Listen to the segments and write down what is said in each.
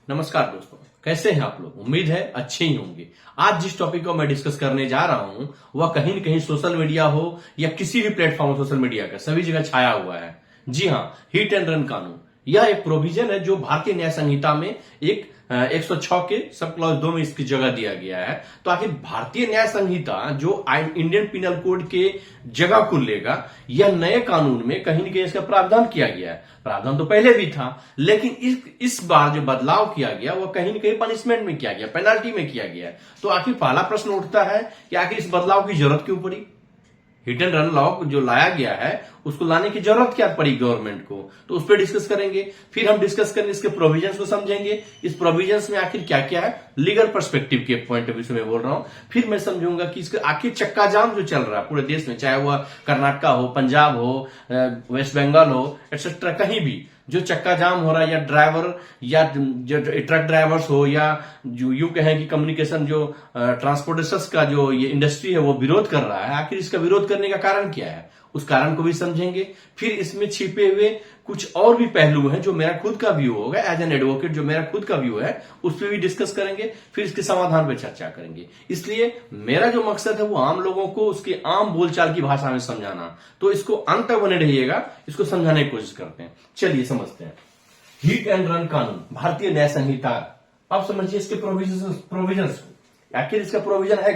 नमस्कार दोस्तों, कैसे हैं आप लोग। उम्मीद है अच्छे ही होंगे। आज जिस टॉपिक को मैं डिस्कस करने जा रहा हूं वह कहीं न कहीं सोशल मीडिया हो या किसी भी प्लेटफॉर्म सोशल मीडिया का सभी जगह छाया हुआ है। जी हां, हिट एंड रन कानून। यह एक प्रोविजन है जो भारतीय न्याय संहिता में एक 106 के सब क्लॉज 2 में इसकी जगह दिया गया है। तो आखिर भारतीय न्याय संहिता जो इंडियन पिनल कोड के जगह को लेगा, यह नए कानून में कहीं न कहीं इसका प्रावधान किया गया है। प्रावधान तो पहले भी था, लेकिन इस बार जो बदलाव किया गया वह कहीं न कहीं पनिशमेंट में किया गया, पेनल्टी में किया गया है। तो आखिर पहला प्रश्न उठता है कि आखिर इस बदलाव की जरूरत क्यों पड़ी। हिट एंड रन लॉ जो लाया गया है उसको लाने की जरूरत क्या पड़ी गवर्नमेंट को, तो उस पर डिस्कस करेंगे। फिर हम डिस्कस करेंगे इसके प्रोविजंस को समझेंगे, इस प्रोविजंस में आखिर क्या क्या है लीगल पर्सपेक्टिव के पॉइंट ऑफ व्यू से मैं बोल रहा हूं। फिर मैं समझूंगा कि इसका आखिर चक्का जाम जो चल रहा है पूरे देश में, चाहे वह कर्नाटका हो, पंजाब हो, वेस्ट बंगाल हो, एक्सेट्रा, कहीं भी जो चक्का जाम हो रहा है, या ड्राइवर या जो ट्रक ड्राइवर्स हो, या जो यूं कहें कि कम्युनिकेशन जो ट्रांसपोर्टेशन का जो ये इंडस्ट्री है वो विरोध कर रहा है, आखिर इसका विरोध करने का कारण क्या है, उस कारण को भी समझेंगे। फिर इसमें छिपे हुए कुछ और भी पहलू हैं जो मेरा खुद का व्यू होगा एज एन एडवोकेट, जो मेरा खुद का व्यू है उस पर भी डिस्कस करेंगे। फिर इसके समाधान पर चर्चा करेंगे। इसलिए मेरा जो मकसद है वो आम लोगों को उसके आम बोलचाल की भाषा में समझाना। तो इसको अंत तक बने रहिएगा, इसको समझाने की कोशिश करते हैं। चलिए समझते हैं। हिट एंड रन कानून, भारतीय न्याय संहिता। अब समझिए इसके प्रोविजन आखिर इसका प्रोविजन है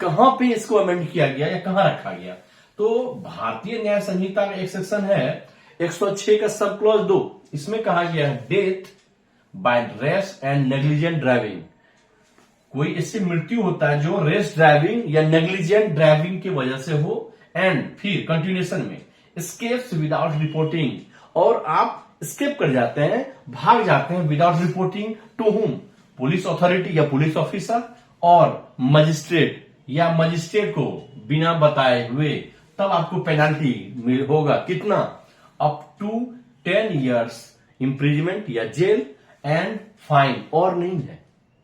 कहां पे इसको अमेंड किया गया या कहां रखा गया। तो भारतीय न्याय संहिता का एक सेक्शन है 106 का सब क्लॉज 2। इसमें कहा गया है death by race and negligent driving. कोई इससे मृत्यु होता है जो रेस ड्राइविंग या नेग्लिजेंट ड्राइविंग की वजह से हो, एंड फिर कंटिन्यूएशन में एस्केप्स विदाउट रिपोर्टिंग, और आप स्केप कर जाते हैं, भाग जाते हैं without reporting to whom, police authority या पुलिस ऑफिसर और मजिस्ट्रेट या मजिस्ट्रेट को बिना बताए हुए, तब आपको पेनल्टी होगा कितना, अप टू 10 years इंप्रिजमेंट या जेल एंड फाइन। और नहीं है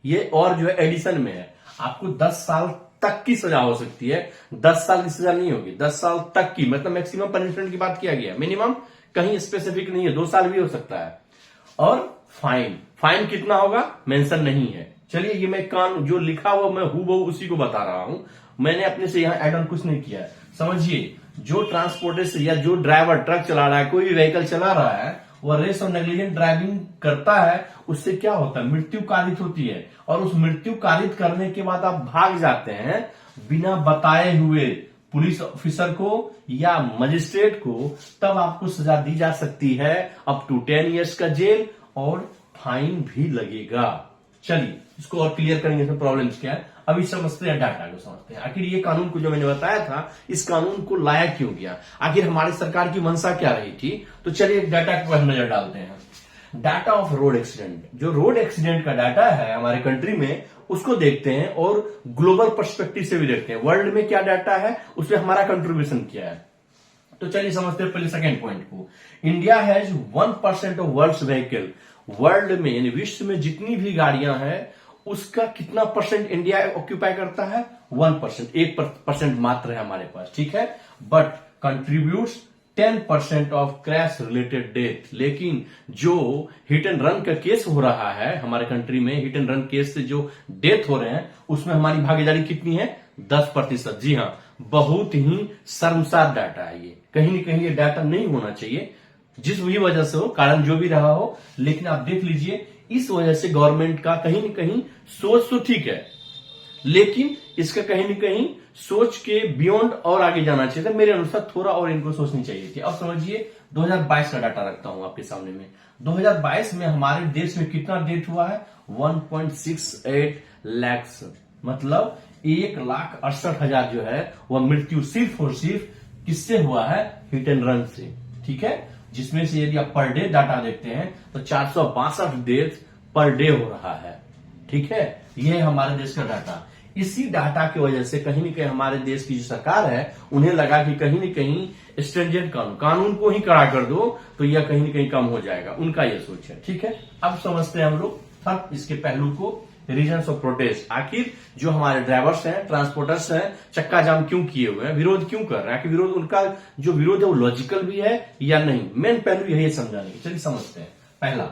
ये, और जो है एडिशन में है, आपको 10 साल तक की सजा हो सकती है। 10 साल की सजा नहीं होगी, 10 साल तक की, मतलब मैक्सिमम पनिशमेंट की बात किया गया, मिनिमम कहीं स्पेसिफिक नहीं है, 2 साल भी हो सकता है। और फाइन कितना होगा मेंशन नहीं है। चलिए ये मैं कानून जो लिखा हुआ मैं हूबहू उसी को बता रहा हूं, मैंने अपने से यहां एड ऑन कुछ नहीं किया है। समझिए, जो ट्रांसपोर्टेशन या जो ड्राइवर ट्रक चला रहा है, कोई भी व्हीकल चला रहा है, वह रेस और नेग्लिजेंट ड्राइविंग करता है, उससे क्या होता है, मृत्यु कारित होती है। और उस मृत्यु कारित करने के बाद आप भाग जाते हैं बिना बताए हुए पुलिस ऑफिसर को या मजिस्ट्रेट को, तब आपको सजा दी जा सकती है अप टू 10 years का जेल, और फाइन भी लगेगा। चलिए इसको और क्लियर करेंगे, इसमें प्रॉब्लम्स क्या है। अभी समझते हैं, डाटा को समझते हैं। आखिर ये कानून को जो मैंने बताया था, इस कानून को लाया क्यों गया, आखिर हमारी सरकार की मंशा क्या रही थी। तो चलिए डाटा पर नजर डालते हैं। डाटा ऑफ रोड एक्सीडेंट, जो रोड एक्सीडेंट का डाटा है हमारे कंट्री में, उसको देखते हैं और ग्लोबल पर्सपेक्टिव से भी देखते हैं, वर्ल्ड में क्या डाटा है, उसमें हमारा कंट्रीब्यूशन क्या है। तो चलिए समझते हैं पहले सेकेंड पॉइंट को। India has 1% of world's vehicle. World में यानी विश्व में जितनी भी गाड़ियां हैं उसका कितना परसेंट इंडिया ऑक्यूपाई करता है, 1%, 1% मात्र है हमारे पास, ठीक है। But contributes 10% of crash related death. लेकिन जो हिट एंड रन का केस हो रहा है हमारे कंट्री में, हिट एंड रन केस से जो डेथ हो रहे हैं उसमें हमारी भागीदारी कितनी है, 10%। जी हाँ, बहुत ही शर्मसार डाटा है ये। कहीं न कहीं ये डाटा नहीं होना चाहिए, जिस भी वजह से हो, कारण जो भी रहा हो, लेकिन आप देख लीजिए इस वजह से गवर्नमेंट का कहीं न कहीं सोच तो ठीक है, लेकिन इसका कहीं न कहीं सोच के बियॉन्ड और आगे जाना चाहिए था। मेरे अनुसार थोड़ा और इनको सोचनी चाहिए थी। अब समझिए 2022 का डाटा रखता हूं आपके सामने में। 2022 में हमारे देश में कितना डेथ हुआ है, 1.68 लाख, मतलब 1,68,000 जो है वह मृत्यु सिर्फ और सिर्फ किससे हुआ है, हिट एंड रन से, ठीक है। जिसमें से यदि आप पर डे डाटा देखते हैं तो 462 डेथ पर डे हो रहा है, ठीक है। यह है हमारे देश का डाटा। इसी डाटा की वजह से कहीं न कहीं हमारे देश की जो सरकार है उन्हें लगा कि कहीं न कहीं स्ट्रिंजेंट कानून को ही कड़ा कर दो तो यह कहीं न कहीं कम हो जाएगा, उनका यह सोच है, ठीक है। अब समझते हैं हम लोग सब इसके पहलू को, रीजंस ऑफ प्रोटेस्ट। आखिर जो हमारे ड्राइवर्स हैं, ट्रांसपोर्टर्स हैं, चक्का जाम क्यों किए हुए हैं, विरोध क्यों कर रहे हैं, विरोध, उनका जो विरोध है वो लॉजिकल भी है या नहीं, मेन पहलू यही है समझाने की। चलिए समझते हैं। पहला,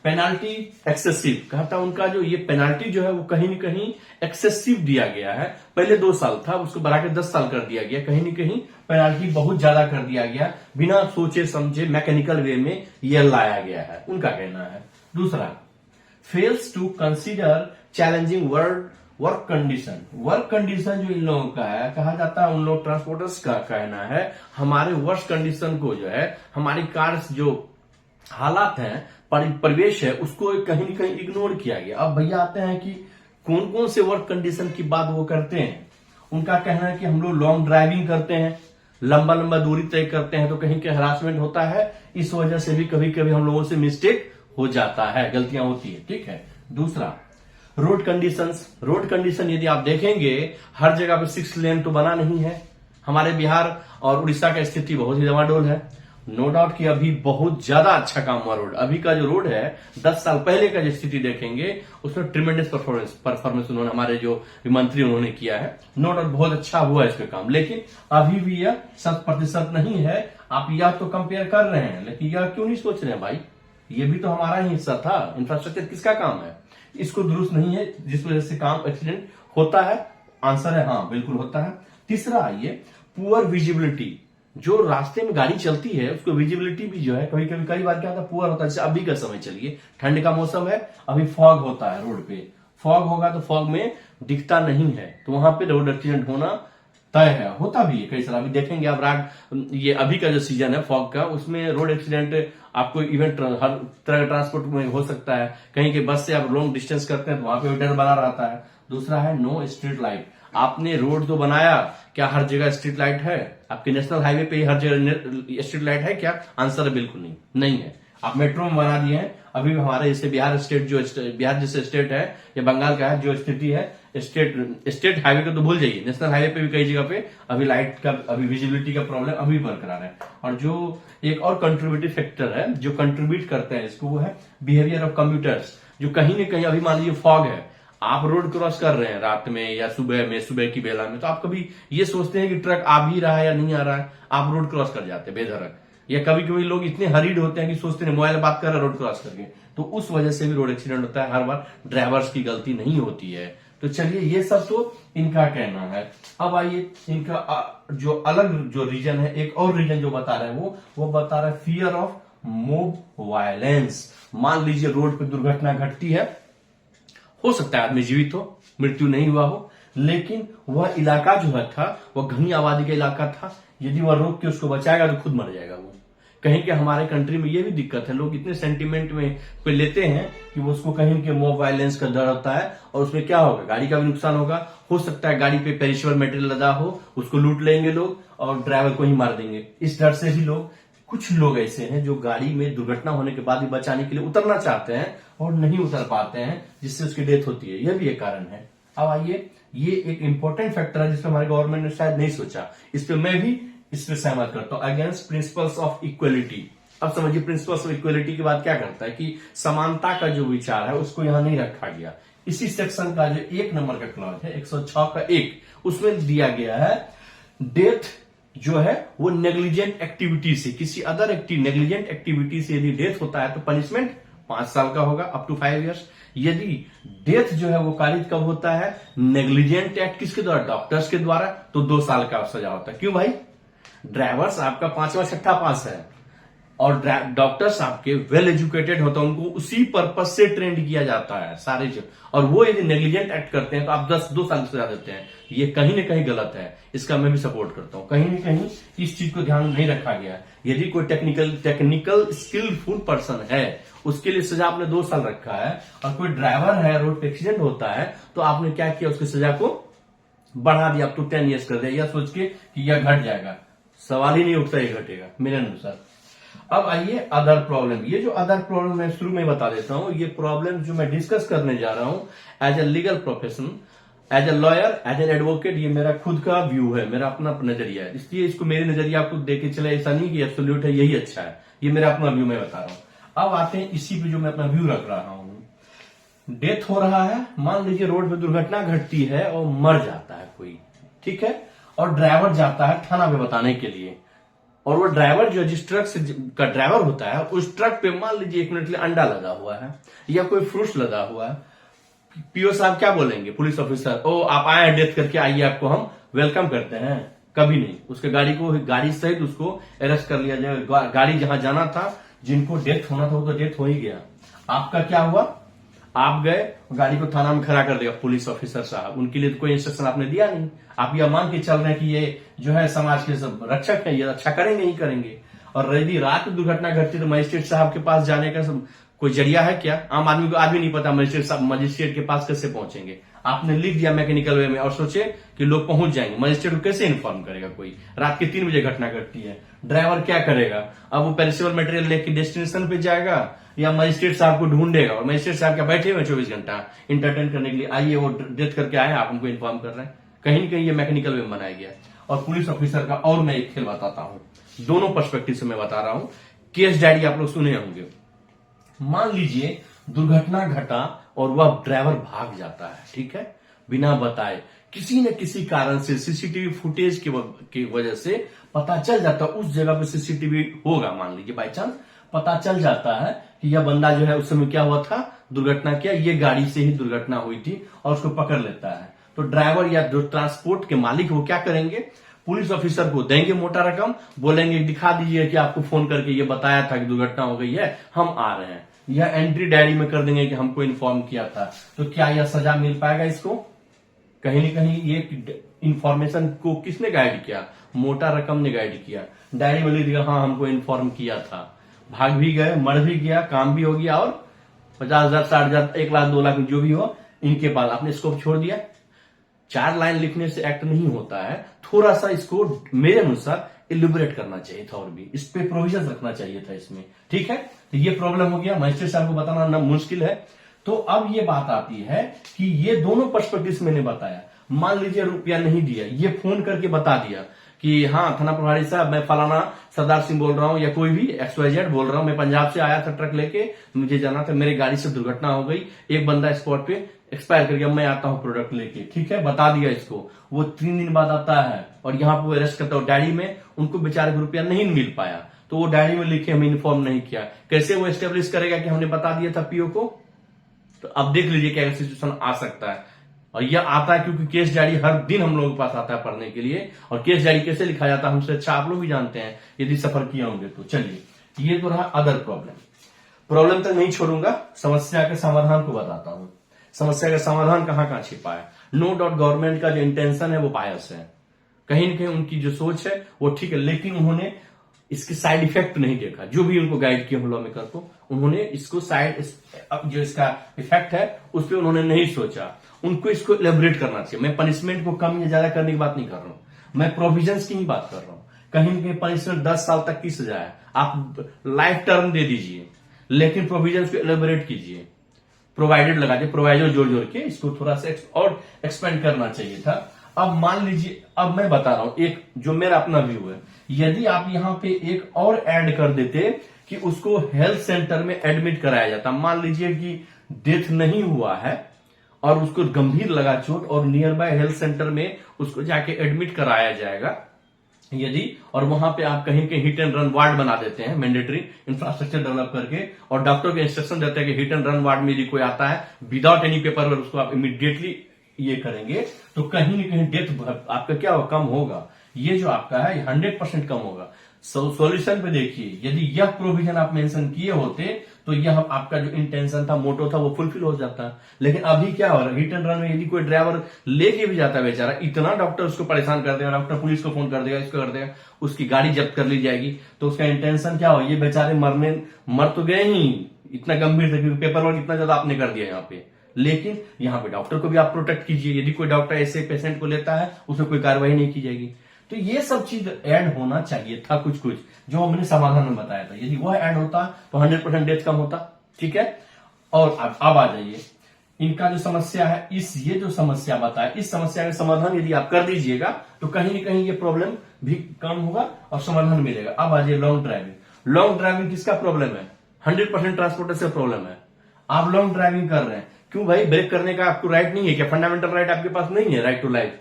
पेनाल्टी एक्सेसिव, कहता उनका जो ये पेनाल्टी जो है वो कहीं न कहीं एक्सेसिव दिया गया है। पहले 2 साल था, उसको बढ़ा के 10 साल कर दिया गया। कहीं न कहीं पेनाल्टी बहुत ज्यादा कर दिया गया, बिना सोचे समझे मैकेनिकल वे में यह लाया गया है, उनका कहना है। दूसरा, fails to consider challenging work condition. Work condition जो इन लोगों का है, कहा जाता है उन लोग ट्रांसपोर्टर्स का कहना है हमारे वर्क कंडीशन को जो है, हमारी कार्स जो हालात हैं, परिवेश है, उसको कहीं न कहीं इग्नोर किया गया। अब भैया आते हैं कि कौन कौन से वर्क कंडीशन की बात वो करते हैं। उनका कहना है कि हम लोग लॉन्ग ड्राइविंग करते हैं, लंबा लंबा दूरी तय करते हैं, तो कहीं के हरासमेंट होता है, इस वजह से भी कभी कभी हम लोगों से मिस्टेक हो जाता है, गलतियां होती है। ठीक है। दूसरा, रोड कंडीशंस। रोड कंडीशन यदि आप देखेंगे, हर जगह पे 6 लेन तो बना नहीं है। हमारे बिहार और उड़ीसा का स्थिति बहुत ही डमाडोल है। नो डाउट कि अभी बहुत ज्यादा अच्छा काम हुआ रोड। अभी का जो रोड है, 10 साल पहले का जो स्थिति देखेंगे, उसमें ट्रिमेंडस परफॉर्मेंस उन्होंने, हमारे जो मंत्री उन्होंने किया है। नो डाउट बहुत अच्छा हुआ इसमें काम, लेकिन अभी भी यह 100% नहीं है। आप यह तो कंपेयर कर रहे हैं, लेकिन यह क्यों नहीं सोच रहे हैं भाई, ये भी तो हमारा ही हिस्सा था। इंफ्रास्ट्रक्चर किसका काम है? इसको दुरुस्त नहीं है, जिस वजह से काम एक्सीडेंट होता है। आंसर है हाँ, बिल्कुल होता है। तीसरा आइए, पुअर विजिबिलिटी। जो रास्ते में गाड़ी चलती है उसको विजिबिलिटी भी जो है कभी कभी कई बार क्या होता है, पुअर होता है। जैसे अभी का समय चलिए, ठंड का मौसम है, अभी फॉग होता है रोड पे। फॉग होगा तो फॉग में दिखता नहीं है, तो वहां पे रोड एक्सीडेंट होना तय है, होता भी है कई सारा। अभी देखेंगे आप ये अभी का जो सीजन है फॉग का, उसमें रोड एक्सीडेंट आपको इवेंट हर तरह ट्रांसपोर्ट में हो सकता है। कहीं के बस से आप लॉन्ग डिस्टेंस करते हैं तो वहां पे डर बना रहता है। दूसरा है नो स्ट्रीट लाइट। आपने रोड तो बनाया, क्या हर जगह स्ट्रीट लाइट है? आपके नेशनल हाईवे पे हर जगह स्ट्रीट लाइट है क्या? आंसर है बिल्कुल नहीं है। आप मेट्रो में बना दिए हैं, अभी हमारे जैसे बिहार जैसे स्टेट है या बंगाल का है जो स्थिति है, स्टेट हाईवे को तो भूल जाइए, नेशनल हाईवे पे भी कई जगह पे अभी लाइट का, अभी विजिबिलिटी का प्रॉब्लम अभी बरकरार है। और जो एक और कंट्रीब्यूटिव फैक्टर है जो कंट्रीब्यूट करते हैं इसको, वो है बिहेवियर ऑफ कम्यूटर्स। जो कहीं न कहीं, अभी मान लीजिए फॉग है, आप रोड क्रॉस कर रहे हैं रात में या सुबह की बेला में, तो आप कभी ये सोचते हैं कि ट्रक आ भी रहा है या नहीं आ रहा है, आप रोड क्रॉस कर जाते हैं बेधड़क। या कभी कभी लोग इतने हरीड होते हैं कि सोचते हैं मोबाइल बात कर रहे हैं रोड क्रॉस करके, तो उस वजह से भी रोड एक्सीडेंट होता है। हर बार ड्राइवर्स की गलती नहीं होती है। तो चलिए, ये सब तो इनका कहना है। अब आइए इनका जो अलग जो रीजन है, एक और रीजन जो बता रहे हैं वो बता रहे हैं फियर ऑफ मोब वायलेंस। मान लीजिए रोड पे दुर्घटना घटती है, हो सकता है आदमी जीवित हो, मृत्यु नहीं हुआ हो, लेकिन वह इलाका जो है था वह घनी आबादी का इलाका था। यदि वह रोक के उसको बचाएगा तो खुद मर जाएगा वो। कहीं के हमारे कंट्री में ये भी दिक्कत है, लोग इतने सेंटीमेंट में पे लेते हैं कि वो उसको कहीं के मोब वायलेंस का डर होता है, और उसमें क्या होगा, गाड़ी का भी नुकसान होगा। हो सकता है गाड़ी पे पेरिशेबल मटेरियल लदा हो, उसको लूट लेंगे लोग और ड्राइवर को ही मार देंगे। इस डर से भी कुछ लोग ऐसे हैं जो गाड़ी में दुर्घटना होने के बाद भी बचाने के लिए उतरना चाहते हैं और नहीं उतर पाते हैं, जिससे उसकी डेथ होती है। यह भी एक कारण है। अब आइए, ये एक इंपॉर्टेंट फैक्टर है जिसपे हमारे गवर्नमेंट ने शायद नहीं सोचा, इस पे मैं भी इस पे सहमत करता हूं। Against principles of equality. अब समझिए, प्रिंसिपल्स ऑफ इक्वलिटी की बात क्या करता है कि समानता का जो विचार है उसको यहां नहीं रखा गया। इसी सेक्शन का जो 1 नंबर का क्लॉज है 106 का 1, उसमें दिया गया है डेथ जो है वो नेग्लिजेंट एक्टिविटी से, किसी अदर नेग्लिजेंट एक्टिविटी से यदि डेथ होता है तो पनिशमेंट 5 साल का होगा, अप टू 5 इयर्स। यदि डेथ जो है वो कारित कब होता है, नेग्लिजेंट एक्ट किसके द्वारा, डॉक्टर्स के द्वारा, तो 2 साल का सजा होता है। क्यों भाई? ड्राइवर्स आपका 5वां 6ठा पास है और डॉक्टर्स आपके वेल एजुकेटेड होते हैं, उनको उसी पर्पज से ट्रेंड किया जाता है सारे जो, और वो यदि नेग्लिजेंट एक्ट करते हैं तो आप 2 साल की सजा देते हैं। ये कहीं ना कहीं गलत है, इसका मैं भी सपोर्ट करता हूं। कहीं ना कहीं इस चीज को ध्यान नहीं रखा गया। यदि कोई टेक्निकल स्किलफुल पर्सन है, उसके लिए सजा आपने 2 साल रखा है, और कोई ड्राइवर है, रोड पे एक्सीडेंट होता है, तो आपने क्या किया, उसकी सजा को बढ़ा दिया, अब तो 10 ईयर्स कर दिया, यह सोच के कि यह घट जाएगा। सवाल ही नहीं उठता ये घटेगा मेरे अनुसार। अब आइए अदर प्रॉब्लम। ये जो अदर प्रॉब्लम मैं शुरू में बता देता हूं, ये प्रॉब्लम जो मैं डिस्कस करने जा रहा हूं as a legal profession, as a lawyer, as an advocate, ये मेरा खुद का व्यू है, मेरा अपना नजरिया है, इसलिए इसको मेरे नजरिया आपको देके चले, ऐसा नहीं कि एब्सोल्यूट है यही अच्छा है, ये मेरा अपना व्यू मैं बता रहा हूं। अब आते हैं इसी पे जो मैं अपना व्यू रख रहा हूं। डेथ हो रहा है, मान लीजिए रोड पे दुर्घटना घटती है और मर जाता है कोई, ठीक है, और ड्राइवर जाता है थाना पे बताने के लिए। और वो ड्राइवर जो जिस ट्रक से का ड्राइवर होता है उस ट्रक पे मान लीजिए 1 मिनट के लिए अंडा लगा हुआ है या कोई फ्रूट्स लगा हुआ है, पीओ साहब क्या बोलेंगे? पुलिस ऑफिसर, ओ आप आए हैं डेथ करके, आइए आपको हम वेलकम करते हैं? कभी नहीं। उसके गाड़ी सहित उसको अरेस्ट कर लिया जाएगा। गाड़ी जहां जाना था, जिनको डेथ होना था वो तो डेथ हो ही गया। आपका क्या हुआ? आप गए, गाड़ी को थाना में खड़ा कर दिया पुलिस ऑफिसर साहब, उनके लिए तो कोई इंस्ट्रक्शन आपने दिया नहीं। आप यह मान के चल रहे हैं कि ये जो है समाज के सब रक्षक है, ये अच्छा करेंगे ही करेंगे। और यदि रात में दुर्घटना घटती तो मजिस्ट्रेट साहब के पास जाने का कोई जरिया है क्या? आम आदमी को आज भी नहीं पता मजिस्ट्रेट के पास कैसे पहुंचेंगे। आपने लिख दिया मैकेनिकल वे में और सोचे कि लोग पहुंच जाएंगे, मजिस्ट्रेट को कैसे इन्फॉर्म करेगा? कोई रात के 3 बजे घटना घटती है, ड्राइवर क्या करेगा? अब वो पेरिशेबल मटेरियल लेके डेस्टिनेशन पे जाएगा या मजिस्ट्रेट साहब को ढूंढेगा? और मजिस्ट्रेट साहब क्या बैठे हुए 24 घंटा इंटरटेन करने के लिए, आइए वो डेथ करके आए, आप हमको इन्फॉर्म कर रहे हैं? कहीं न कहीं ये मैकेनिकल वे में बनाया गया। और पुलिस ऑफिसर का और मैं एक खेल बताता हूं, दोनों पर्सपेक्टिव से मैं बता रहा हूं। केस डायरी आप लोग सुने होंगे। मान लीजिए दुर्घटना घटा और वह ड्राइवर भाग जाता है, ठीक है, बिना बताए, किसी न किसी कारण से सीसीटीवी फुटेज की वजह से पता चल जाता है उस जगह पे सीसीटीवी होगा, मान लीजिए बाई चांस पता चल जाता है कि यह बंदा जो है उस समय क्या हुआ था, दुर्घटना किया, ये गाड़ी से ही दुर्घटना हुई थी, और उसको पकड़ लेता है। तो ड्राइवर या जो ट्रांसपोर्ट के मालिक वो क्या करेंगे? पुलिस ऑफिसर को देंगे मोटा रकम, बोलेंगे दिखा दीजिए कि आपको फोन करके ये बताया था कि दुर्घटना हो गई है, हम आ रहे हैं। या एंट्री डायरी में कर देंगे कि हमको इन्फॉर्म किया था। तो क्या यह सजा मिल पाएगा इसको? कहीं न कहीं ये इंफॉर्मेशन को किसने गाइड किया? मोटा रकम ने गाइड किया। डायरी में लिख दिया हाँ हमको इन्फॉर्म किया था, भाग भी गए, मर भी गया, काम भी हो गया, और 50,000, 60,000, 1 लाख, 2 लाख जो भी हो इनके पास आपने स्कोप छोड़ दिया। 4 लाइन लिखने से एक्ट नहीं होता है, थोड़ा सा इसको मेरे अनुसार इलिबरेट करना चाहिए था और भी इस पे प्रोविजन रखना चाहिए था इसमें, ठीक है। तो ये प्रॉब्लम हो गया, मजिस्ट्रेट साहब को बताना ना मुश्किल है। तो अब ये बात आती है कि ये दोनों पर्सपेक्टिव मैंने बताया। मान लीजिए रुपया नहीं दिया, ये फोन करके बता दिया कि हाँ थाना प्रभारी साहब मैं फलाना सरदार सिंह बोल रहा हूं, या कोई भी XYZ बोल रहा हूं, मैं पंजाब से आया था ट्रक लेके, मुझे जाना था, मेरी गाड़ी से दुर्घटना हो गई, एक बंदा स्पॉट पे एक्सपायर कर गया, मैं आता हूं प्रोडक्ट लेके, ठीक है, बता दिया इसको। वो 3 दिन बाद आता है और यहाँ पे वो अरेस्ट करता है। डायरी में उनको बेचारे को रुपया नहीं मिल पाया, तो वो डायरी में लिखे हमें इन्फॉर्म नहीं किया। कैसे वो एस्टेब्लिश करेगा कि हमने बता दिया था पीओ को? तो अब देख लीजिए क्या सिचुएशन आ सकता है। और यह आता है क्योंकि केस डायरी हर दिन हम लोगों के पास आता है पढ़ने के लिए, और केस डायरी कैसे लिखा जाता है हमसे अच्छा आप लोग भी जानते हैं यदि सफर किए होंगे तो। चलिए, ये तो रहा अदर प्रॉब्लम तक नहीं छोड़ूंगा, समस्या के समाधान को बताता हूं। समस्या का समाधान कहां छिपा है? नो डाउट गवर्नमेंट का जो इंटेंशन है वो बायस है, कहीं ना कहीं उनकी जो सोच है वो ठीक है, लेकिन उन्होंने इसके साइड इफेक्ट नहीं देखा। जो भी उनको गाइड किया लॉ मेकर को, उन्होंने इसको जो इसका इफेक्ट है उस पर उन्होंने नहीं सोचा। उनको इसको एलेबोरेट करना चाहिए। मैं पनिशमेंट को कम या ज्यादा करने की बात नहीं कर रहा हूं, मैं प्रोविजंस की ही बात कर रहा हूं। कहीं ना कहीं पनिशमेंट 10 साल तक की सजा है, आप लाइफ टर्म दे दीजिए, लेकिन प्रोविजंस को एलेबोरेट कीजिए, प्रोवाइडेड लगा दिए, प्रोवाइजर जोड़ के इसको थोड़ा सा और एक्सपेंड करना चाहिए था। अब मान लीजिए, अब मैं बता रहा हूं एक जो मेरा अपना व्यू है, यदि आप यहां पे एक और ऐड कर देते कि उसको हेल्थ सेंटर में एडमिट कराया जाता। मान लीजिए कि डेथ नहीं हुआ है और उसको गंभीर लगा चोट, और नियर बाय हेल्थ सेंटर में उसको जाके एडमिट कराया जाएगा यदि, और वहां पे आप कहीं के हिट एंड रन वार्ड बना देते हैं, मैंडेटरी इंफ्रास्ट्रक्चर डेवलप करके, और डॉक्टर को इंस्ट्रक्शन देते हैं कि हिट एंड रन वार्ड में यदि कोई आता है विदाउट एनी पेपर, उसको आप इमीडिएटली ये करेंगे, तो कहीं ना कहीं डेथ आपका क्या हो, कम होगा। ये जो आपका है 100% कम होगा। सॉल्यूशन पे देखिए, यदि यह प्रोविजन आप मेंशन किए होते तो यह आपका जो इंटेंशन था, मोटो था, वो फुलफिल हो जाता। लेकिन अभी क्या हो रहा है, हिट एंड रन में यदि कोई ड्राइवर लेके भी जाता है बेचारा, इतना डॉक्टर उसको परेशान कर देगा, डॉक्टर पुलिस को फोन कर देगा, इसको कर देगा, उसकी गाड़ी जब्त कर ली जाएगी। तो उसका इंटेंशन क्या हो, ये बेचारे मर तो गए ही, इतना गंभीर था क्योंकि पेपर वर्क इतना ज्यादा आपने कर दिया यहाँ पे। लेकिन यहाँ पे डॉक्टर को भी आप प्रोटेक्ट कीजिए, यदि कोई डॉक्टर ऐसे पेशेंट को लेता है उसमें कोई कार्रवाई नहीं की जाएगी। तो ये सब चीज ऐड होना चाहिए था, कुछ जो हमने समाधान में बताया था, यदि वह ऐड होता तो 100% डेथ कम होता, ठीक है। और अब आ जाइए, इनका जो समस्या है, ये जो समस्या बताया, इस समस्या का समाधान यदि आप कर दीजिएगा तो कहीं ना कहीं ये प्रॉब्लम भी कम होगा और समाधान मिलेगा। अब आ जाइए लॉन्ग ड्राइविंग। लॉन्ग ड्राइविंग किसका प्रॉब्लम है? 100% ट्रांसपोर्टर से प्रॉब्लम है। आप लॉन्ग ड्राइविंग कर रहे हैं, क्यों भाई? ब्रेक करने का आपको राइट नहीं है क्या? फंडामेंटल राइट आपके पास नहीं है, राइट टू लाइफ।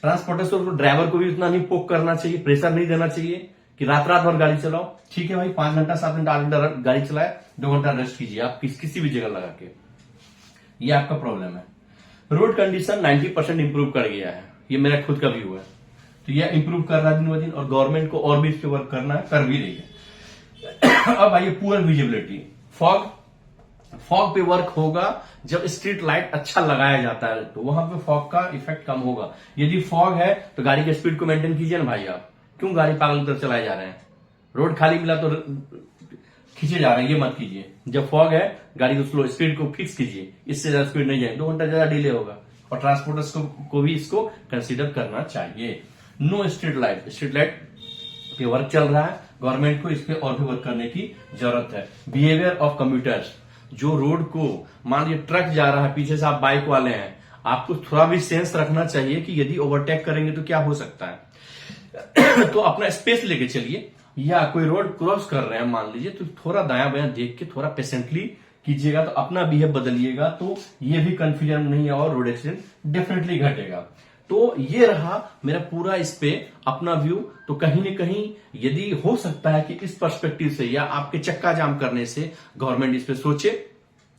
ट्रांसपोर्टर को ड्राइवर को भी उतना नहीं पोक करना चाहिए, प्रेशर नहीं देना चाहिए कि रात रात भर गाड़ी चलाओ, ठीक है भाई, 5 घंटा 7 घंटा 8 घंटा गाड़ी चलाए, 2 घंटा रेस्ट कीजिए आप किसी भी जगह लगा के, ये आपका प्रॉब्लम है। रोड कंडीशन 90% इंप्रूव कर गया है, ये मेरा खुद का व्यू है, तो यह इंप्रूव कर रहा है दिन ब दिन, और गवर्नमेंट को और भी इस पे वर्क करना है, कर भी रही है। अब आइए पुअर विजिबिलिटी, फॉग पे वर्क होगा जब स्ट्रीट लाइट अच्छा लगाया जाता है, तो वहां पे फॉग का इफेक्ट कम होगा। यदि फॉग है तो गाड़ी की स्पीड को मेंटेन कीजिए ना भाई, आप क्यों गाड़ी पागल की तरफ चलाए जा रहे हैं, रोड खाली मिला तो खींचे जा रहे हैं, ये मत कीजिए। जब फॉग है गाड़ी को स्लो स्पीड को फिक्स कीजिए, इससे ज्यादा स्पीड नहीं जाएगी, 2 घंटा ज्यादा डिले होगा, और ट्रांसपोर्टर्स को भी इसको कंसीडर करना चाहिए। नो स्ट्रीट लाइट पे वर्क चल रहा है, गवर्नमेंट को इस पे और भी वर्क करने की जरूरत है। बिहेवियर ऑफ कम्यूटर्स, जो रोड को मान लीजिए ट्रक जा रहा है, पीछे से आप बाइक वाले हैं, आपको थोड़ा भी सेंस रखना चाहिए कि यदि ओवरटेक करेंगे तो क्या हो सकता है। तो अपना स्पेस लेके चलिए, या कोई रोड क्रॉस कर रहे हैं मान लीजिए, तो थोड़ा दायां बायां देख के थोड़ा पेशेंटली कीजिएगा, तो अपना बिहेव बदलिएगा, तो ये भी कंफ्यूजन नहीं है और रोड एक्सीडेंट डेफिनेटली घटेगा। तो ये रहा मेरा पूरा इस पे अपना व्यू। तो कहीं न कहीं यदि हो सकता है कि इस पर्सपेक्टिव से या आपके चक्का जाम करने से गवर्नमेंट इस पे सोचे,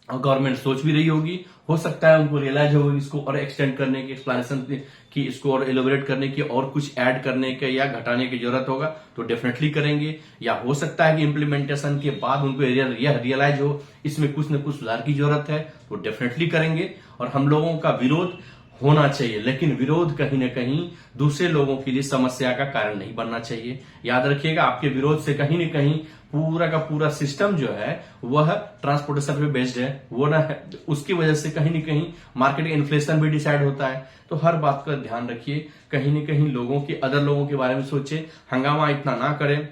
और गवर्नमेंट सोच भी रही होगी, हो सकता है उनको रियलाइज होगी इसको और एक्सटेंड करने की, एक्सप्लेनेशन की, इसको और एलोबरेट करने की, और कुछ ऐड करने के या घटाने की जरूरत होगा तो डेफिनेटली करेंगे। या हो सकता है कि इंप्लीमेंटेशन के बाद उनको यह रियलाइज हो इसमें कुछ न कुछ सुधार की जरूरत है, तो डेफिनेटली करेंगे। और हम लोगों का विरोध होना चाहिए, लेकिन विरोध कहीं न कहीं दूसरे लोगों के लिए समस्या का कारण नहीं बनना चाहिए। याद रखिएगा, आपके विरोध से कहीं न कहीं पूरा का पूरा सिस्टम जो है वह ट्रांसपोर्टेशन पे बेस्ड है, वो ना है, उसकी वजह से कहीं न कहीं मार्केट इन्फ्लेशन भी डिसाइड होता है। तो हर बात का ध्यान रखिए, कहीं न कहीं लोगों के अदर लोगों के बारे में सोचे, हंगामा इतना ना करें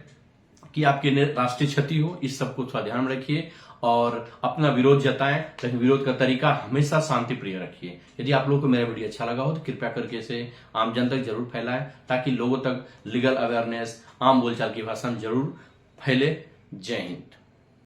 कि आपकी राष्ट्रीय क्षति हो, इस सबको थोड़ा ध्यान रखिए और अपना विरोध जताएं, लेकिन विरोध का तरीका हमेशा शांति प्रिय रखिए। यदि आप लोगों को मेरा वीडियो अच्छा लगा हो तो कृपया करके इसे आम जन तक जरूर फैलाएं, ताकि लोगों तक लीगल अवेयरनेस, आम बोलचाल की भाषा में जरूर फैले। जय हिंद।